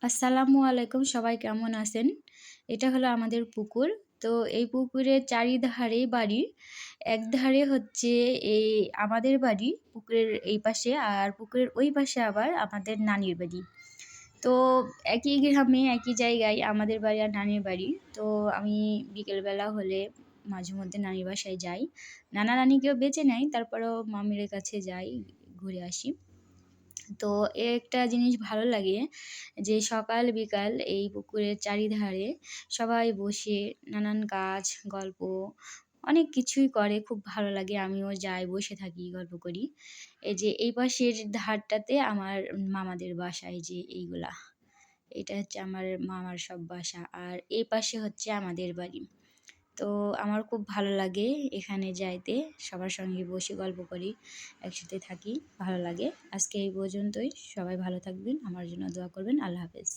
আসসালামু আলাইকুম, সবাই কেমন আছেন? এটা হলো আমাদের পুকুর। তো এই পুকুরের চারিধারেই বাড়ি। একধারে হচ্ছে এই আমাদের বাড়ি পুকুরের এই পাশে, আর পুকুরের ওই পাশে আবার আমাদের নানির বাড়ি। তো একই গ্রামে একই জায়গায় আমাদের বাড়ি আর নানির বাড়ি। তো আমি বিকেলবেলা হলে মাঝেমধ্যে নানির বাসায় যাই। নানা-নানি কেউ বেঁচে নাই, তারপরেও মামির কাছে যাই, ঘুরে আসি। তো একটা জিনিস ভালো লাগে যে সকাল বিকাল এই পুকুরের চারিধারে সবাই বসে নানান কাজ, গল্প অনেক কিছুই করে, খুব ভালো লাগে। আমিও যাই, বসে থাকি, গল্প করি। এই যে এই পাশের ধারটাতে আমার মামাদের বাসা, এই যে এইগুলা। এটা হচ্ছে আমার মামার সব বাসা। আর এই পাশে হচ্ছে আমাদের বাড়ি। তো আমার খুব ভালো লাগে এখানে যাইতে। সবার সঙ্গে বসে গল্প করি, একসাথে থাকি, ভালো লাগে। আজকে এই পর্যন্তই। সবাই ভালো থাকবেন, আমার জন্য দোয়া করবেন। আল্লাহ হাফেজ।